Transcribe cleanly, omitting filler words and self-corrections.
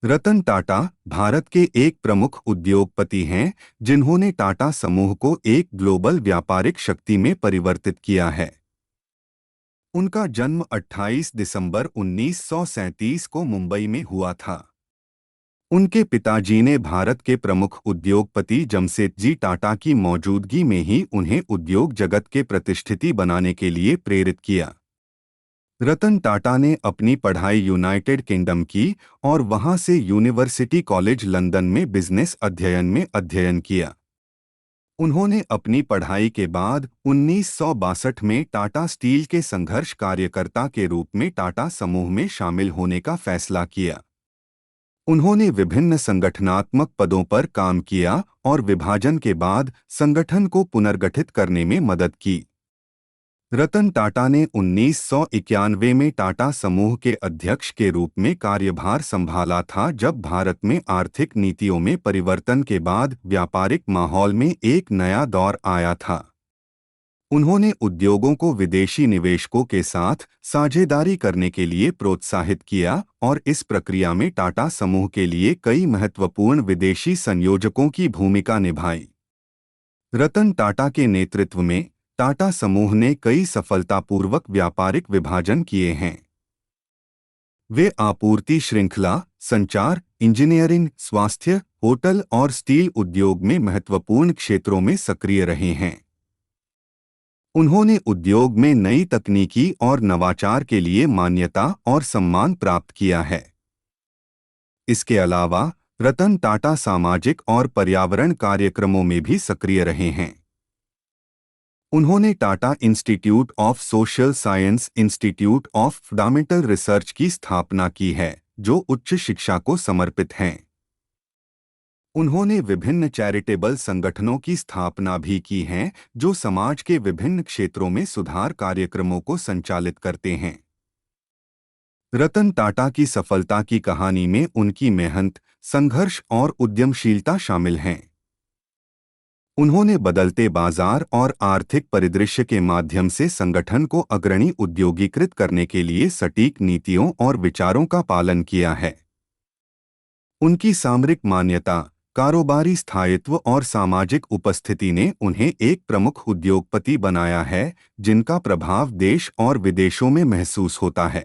रतन टाटा भारत के एक प्रमुख उद्योगपति हैं जिन्होंने टाटा समूह को एक ग्लोबल व्यापारिक शक्ति में परिवर्तित किया है। उनका जन्म 28 दिसंबर 1937 को मुंबई में हुआ था। उनके पिताजी ने भारत के प्रमुख उद्योगपति जमशेदजी टाटा की मौजूदगी में ही उन्हें उद्योग जगत के प्रतिष्ठित बनाने के लिए प्रेरित किया। रतन टाटा ने अपनी पढ़ाई यूनाइटेड किंगडम की और वहां से यूनिवर्सिटी कॉलेज लंदन में बिजनेस अध्ययन किया। उन्होंने अपनी पढ़ाई के बाद 1962 में टाटा स्टील के संघर्ष कार्यकर्ता के रूप में टाटा समूह में शामिल होने का फैसला किया। उन्होंने विभिन्न संगठनात्मक पदों पर काम किया और विभाजन के बाद संगठन को पुनर्गठित करने में मदद की। रतन टाटा ने 1991 में टाटा समूह के अध्यक्ष के रूप में कार्यभार संभाला था, जब भारत में आर्थिक नीतियों में परिवर्तन के बाद व्यापारिक माहौल में एक नया दौर आया था। उन्होंने उद्योगों को विदेशी निवेशकों के साथ साझेदारी करने के लिए प्रोत्साहित किया और इस प्रक्रिया में टाटा समूह के लिए कई महत्वपूर्ण विदेशी संयोजकों की भूमिका निभाई। रतन टाटा के नेतृत्व में टाटा समूह ने कई सफलतापूर्वक व्यापारिक विभाजन किए हैं। वे आपूर्ति श्रृंखला, संचार, इंजीनियरिंग, स्वास्थ्य, होटल और स्टील उद्योग में महत्वपूर्ण क्षेत्रों में सक्रिय रहे हैं। उन्होंने उद्योग में नई तकनीकी और नवाचार के लिए मान्यता और सम्मान प्राप्त किया है। इसके अलावा रतन टाटा सामाजिक और पर्यावरण कार्यक्रमों में भी सक्रिय रहे हैं। उन्होंने Tata institute of social science, institute of fundamental research की स्थापना की है, जो उच्च शिक्षा को समर्पित हैं। उन्होंने विभिन्न चैरिटेबल संगठनों की स्थापना भी की है, जो समाज के विभिन्न क्षेत्रों में सुधार कार्यक्रमों को संचालित करते हैं। रतन टाटा की सफलता की कहानी में उनकी मेहनत, संघर्ष और उद्यमशीलता शामिल हैं। उन्होंने बदलते बाजार और आर्थिक परिदृश्य के माध्यम से संगठन को अग्रणी उद्योगीकृत करने के लिए सटीक नीतियों और विचारों का पालन किया है। उनकी सामरिक मान्यता, कारोबारी स्थायित्व और सामाजिक उपस्थिति ने उन्हें एक प्रमुख उद्योगपति बनाया है, जिनका प्रभाव देश और विदेशों में महसूस होता है।